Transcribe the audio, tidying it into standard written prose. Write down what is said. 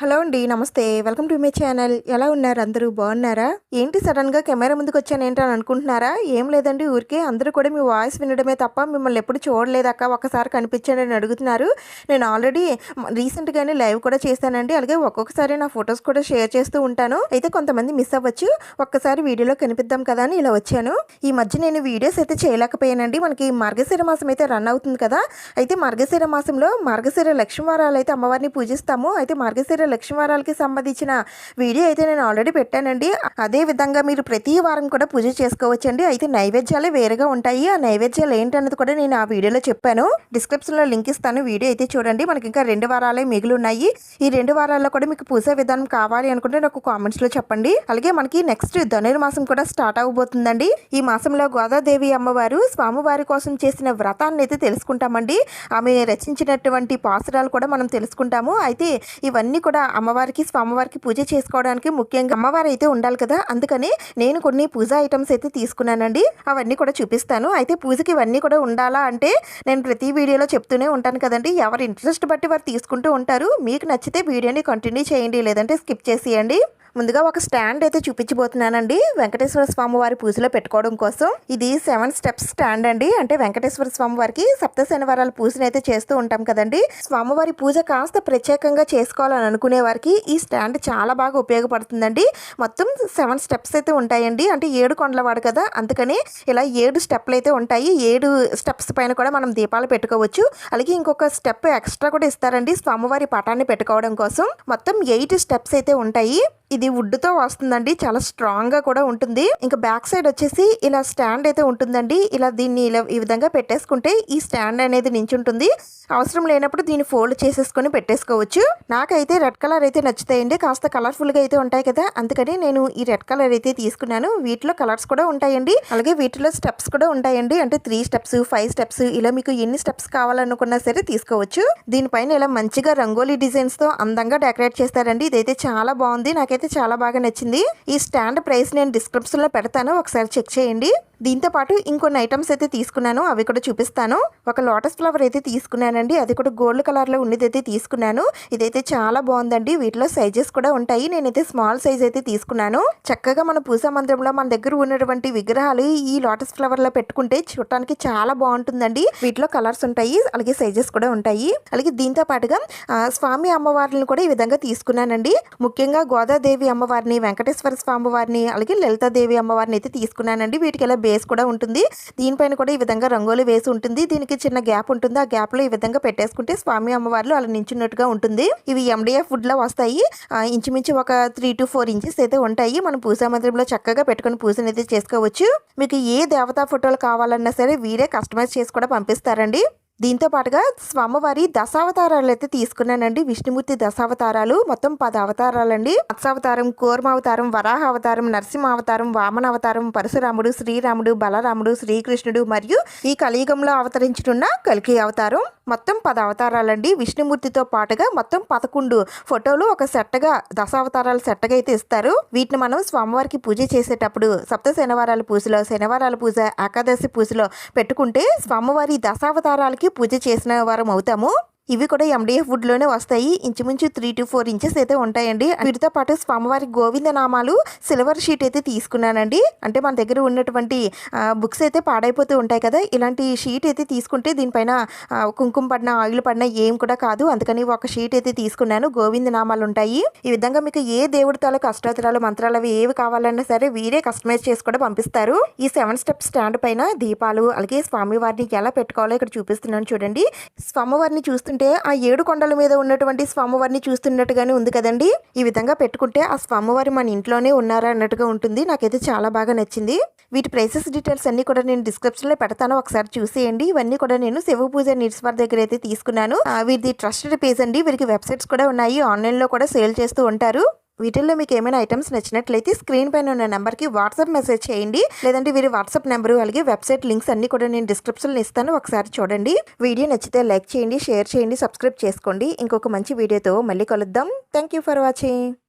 Hello అండి. నమస్తే. Welcome to my channel. ఎలా ఉన్నారు అందరూ? బాగున్నారా? ఏంటి సడన్‌గా కెమెరా ముందుకొచ్చాను ఏంటని అనుకుంటున్నారా? ఏం లేదండి. ఊరికే అందరూ కూడా మీ వాయిస్ వినడమే తప్ప మిమ్మల్ని ఎప్పుడు చూడలేదక్క. ఒక్కసారి కనిపించండి అని అడుగుతున్నారు. నేను ఆల్రెడీ రీసెంట్‌గానే లైవ్ కూడా చేశానండి. అలాగే ఒక్కొక్కసారి నా ఫోటోస్ కూడా షేర్ చేస్తూ ఉంటాను. అయితే కొంతమంది మిస్ అవ్వచ్చు. ఒక్కసారి వీడియోలో కనిపిద్దాం కదా అని ఇలా వచ్చాను. ఈ మధ్య నేను వీడియోస్ అయితే చేయలేకపోయానండి. మనకి మార్గశిర మాసం అయితే రన్ అవుతుంది కదా! అయితే మార్గశిర మాసంలో మార్గశిర లక్ష్మీ వారాలు అయితే అమ్మవారిని పూజిస్తాము. అయితే మార్గశిర లక్ష్మీ వారాలకి సంబంధించిన వీడియో అయితే నేను ఆల్రెడీ పెట్టానండి. అదే విధంగా మీరు ప్రతి వారం కూడా పూజ చేసుకోవచ్చండి. అయితే నైవేద్యాలే వేరుగా ఉంటాయి. ఆ నైవేద్యాలు ఏంటన్నది కూడా నేను ఆ వీడియోలో చెప్పాను. డిస్క్రిప్షన్లో లింక్ ఇస్తాను. వీడియో అయితే చూడండి. మనకి ఇంకా 2 వారాలే మిగిలి ఉన్నాయి. ఈ 2 వారాల్లో కూడా మీకు పూజా విధానం కావాలి అనుకుంటే నాకు కామెంట్స్లో చెప్పండి. అలాగే మనకి నెక్స్ట్ ధనుర్మాసం కూడా స్టార్ట్ అవబోతుందండి. ఈ మాసంలో గోదాదేవి అమ్మవారు స్వామివారి కోసం చేసిన వ్రతాన్ని అయితే తెలుసుకుంటామండి. ఆమె రచించినటువంటి పాసురాలు కూడా మనం తెలుసుకుంటాము. అయితే ఇవన్నీ కూడా అమ్మవారికి స్వామివారికి పూజ చేసుకోవడానికి ముఖ్యంగా అమ్మవారు అయితే ఉండాలి కదా. అందుకని నేను కొన్ని పూజా ఐటమ్స్ అయితే తీసుకున్నానండి. అవన్నీ కూడా చూపిస్తాను. అయితే పూజకి ఇవన్నీ కూడా ఉండాలా అంటే నేను ప్రతి వీడియోలో చెప్తూనే ఉంటాను కదండి. ఎవరి ఇంట్రెస్ట్ బట్టి వారు తీసుకుంటూ ఉంటారు. మీకు నచ్చితే వీడియోని కంటిన్యూ చేయండి, లేదంటే స్కిప్ చేసేయండి. ముందుగా ఒక స్టాండ్ అయితే చూపించబోతున్నానండి. వెంకటేశ్వర స్వామి వారి పూజలో పెట్టుకోవడం కోసం. ఇది 7 స్టెప్స్ స్టాండ్ అండి. అంటే వెంకటేశ్వర స్వామి వారికి సప్త శనివారాల పూజను అయితే చేస్తూ ఉంటాం కదండి. స్వామివారి పూజ కాస్త ప్రత్యేకంగా చేసుకోవాలని అనుకునే వారికి ఈ స్టాండ్ చాలా బాగా ఉపయోగపడుతుందండి. మొత్తం 7 స్టెప్స్ అయితే ఉంటాయండి. అంటే 7 కొండలవాడు కదా, అందుకని ఇలా 7 స్టెప్లు అయితే ఉంటాయి. 7 స్టెప్స్ పైన కూడా మనం దీపాలు పెట్టుకోవచ్చు. అలాగే ఇంకొక స్టెప్ ఎక్స్ట్రా కూడా ఇస్తారండి స్వామివారి పటాన్ని పెట్టుకోవడం కోసం. మొత్తం 8 స్టెప్స్ అయితే ఉంటాయి. ఇది వుడ్తో వస్తుందండి. చాలా స్ట్రాంగ్గా కూడా ఉంటుంది. ఇంకా బ్యాక్ సైడ్ వచ్చేసి ఇలా స్టాండ్ అయితే ఉంటుందండి. ఇలా దీన్ని ఇలా ఈ విధంగా పెట్టేసుకుంటే ఈ స్టాండ్ అనేది నించుంటుంది. అవసరం లేనప్పుడు దీన్ని ఫోల్డ్ చేసేసుకొని పెట్టేసుకోవచ్చు. నాకైతే రెడ్ కలర్ అయితే నచ్చుతాయండి. కాస్త కలర్ఫుల్గా అయితే ఉంటాయి కదా, అందుకని నేను ఈ రెడ్ కలర్ అయితే తీసుకున్నాను. వీటిలో కలర్స్ కూడా ఉంటాయండి. అలాగే వీటిలో స్టెప్స్ కూడా ఉంటాయండి. అంటే 3 స్టెప్స్ 5 స్టెప్స్ ఇలా మీకు ఎన్ని స్టెప్స్ కావాలనుకున్నా సరే తీసుకోవచ్చు. దీనిపైన ఇలా మంచిగా రంగోలీ డిజైన్స్తో అందంగా డెకరేట్ చేస్తారండి. ఇదైతే చాలా బాగుంది. నాకైతే చాలా బాగా నచ్చింది. ఈ స్టాండ్ ప్రైస్ నేను డిస్క్రిప్షన్లో పెడతాను, ఒకసారి చెక్ చేయండి. దీంతో పాటు ఇంకొన్ని ఐటమ్స్ అయితే తీసుకున్నాను, అవి కూడా చూపిస్తాను. ఒక లోటస్ ఫ్లవర్ అయితే తీసుకున్నానండి. అది కూడా గోల్డ్ కలర్లో ఉండేదైతే తీసుకున్నాను. ఇదైతే చాలా బాగుందండి. వీటిలో సైజెస్ కూడా ఉంటాయి. నేనైతే స్మాల్ సైజ్ అయితే తీసుకున్నాను. చక్కగా మన పూజా మందిరంలో మన దగ్గర ఉన్నటువంటి విగ్రహాలు ఈ లోటస్ ఫ్లవర్లో పెట్టుకుంటే చూడటానికి చాలా బాగుంటుందండి. వీటిలో కలర్స్ ఉంటాయి, అలాగే సైజెస్ కూడా ఉంటాయి. అలాగే దీంతో పాటుగా స్వామి అమ్మవార్లను కూడా ఈ విధంగా తీసుకున్నానండి. ముఖ్యంగా గోదాదేవి అమ్మవారిని, వెంకటేశ్వర స్వామి వారిని, అలాగే లలితాదేవి అమ్మవారిని అయితే తీసుకున్నానండి. వీటికి ఇలా బేస్ కూడా ఉంటుంది. దీనిపైన కూడా ఈ విధంగా రంగోలి వేసి ఉంటుంది. దీనికి చిన్న గ్యాప్ ఉంటుంది. ఆ గ్యాప్ లో ఈ విధంగా పెట్టేసుకుంటే స్వామి అమ్మవార్లు అలా నించున్నట్టుగా ఉంటుంది. ఇవి MDF వుడ్ లో వస్తాయి. ఇంచుమించు ఒక 3 to 4 ఇంచెస్ అయితే ఉంటాయి. మనం పూజా మందిరంలో చక్కగా పెట్టుకుని పూజను అయితే చేసుకోవచ్చు. మీకు ఏ దేవతా ఫోటోలు కావాలన్నా సరే వీరే కస్టమైజ్ చేసి కూడా పంపిస్తారండి. దీంతో పాటుగా స్వామివారి దశావతారాలు అయితే తీసుకున్నానండి. విష్ణుమూర్తి దశావతారాలు మొత్తం 10 అవతారాలండి. మత్స్యావతారం, కూర్మావతారం, వరాహ అవతారం, నరసింహ అవతారం, వామన అవతారం, పరశురాముడు, శ్రీరాముడు, బలరాముడు, శ్రీకృష్ణుడు మరియు ఈ కలియుగంలో అవతరించుతున్న కల్కి అవతారం. మొత్తం 10 అవతారాలండి. విష్ణుమూర్తితో పాటుగా మొత్తం 11 ఫోటోలు ఒక సెట్గా దశావతారాల సెట్గా అయితే ఇస్తారు. వీటిని మనం స్వామివారికి పూజ చేసేటప్పుడు సప్త శనివారాల పూజలో, శనివారాల పూజ, ఏకాదశి పూజలో పెట్టుకుంటే స్వామివారి దశావతారాలకి పూజ చేసిన వారం అవుతాము. ఇవి కూడా MDF వుడ్ లోనే వస్తాయి. ఇంచుమించు 3 to 4 ఇంచెస్ అయితే ఉంటాయండి. వీటితో పాటు స్వామివారి గోవింద నామాలు సిల్వర్ షీట్ అయితే తీసుకున్నానండి. అంటే మన దగ్గర ఉన్నటువంటి బుక్స్ అయితే పాడైపోతూ ఉంటాయి కదా, ఇలాంటి షీట్ అయితే తీసుకుంటే దీనిపైన కుంకుమ పడిన, ఆయిల్ పడిన ఏం కూడా కాదు. అందుకని ఒక షీట్ అయితే తీసుకున్నాను. గోవింద నామాలు ఉంటాయి. ఈ విధంగా మీకు ఏ దేవుడి తాలూకు అష్టాత్తరాలు, మంత్రాలు అవి ఏవి కావాలన్నా సరే వీరే కస్టమైజ్ చేసి కూడా పంపిస్తారు. ఈ 7 స్టెప్ స్టాండ్ పైన దీపాలు, అలాగే స్వామివారిని ఎలా పెట్టుకోవాలో ఇక్కడ చూపిస్తున్నాను చూడండి. స్వామివారిని చూస్తుంటే ఆ 7 కొండల మీద ఉన్నటువంటి స్వామివారిని చూస్తున్నట్టుగానే ఉంది కదండి. ఈ విధంగా పెట్టుకుంటే ఆ స్వామివారి మన ఇంట్లోనే ఉన్నారా అన్నట్టుగా ఉంటుంది. నాకైతే చాలా బాగా నచ్చింది. వీటి ప్రైసెస్ డీటెయిల్స్ అన్ని కూడా నేను డిస్క్రిప్షన్లో పెడతాను, ఒకసారి చూసేయండి. ఇవన్నీ కూడా నేను శివ పూజ నీడ్స్ వారి దగ్గర అయితే తీసుకున్నాను. వీరిది ట్రస్టెడ్ పేజ్ అండి. వీరికి వెబ్సైట్స్ కూడా ఉన్నాయి. ఆన్లైన్లో కూడా సేల్ చేస్తూ ఉంటారు. వీటిల్లో మీకు ఏమైనా ఐటమ్స్ నచ్చినట్లయితే స్క్రీన్ పైన ఉన్న నెంబర్కి వాట్సాప్ మెసేజ్ చేయండి. లేదంటే వీరి వాట్సాప్ నెంబరు అలాగే వెబ్సైట్ లింక్స్ అన్ని కూడా నేను డిస్క్రిప్షన్లో ఇస్తాను, ఒకసారి చూడండి. వీడియో నచ్చితే లైక్ చేయండి, షేర్ చేయండి, సబ్స్క్రైబ్ చేసుకోండి. ఇంకొక మంచి వీడియోతో మళ్ళీ కలుద్దాం. Thank you for watching.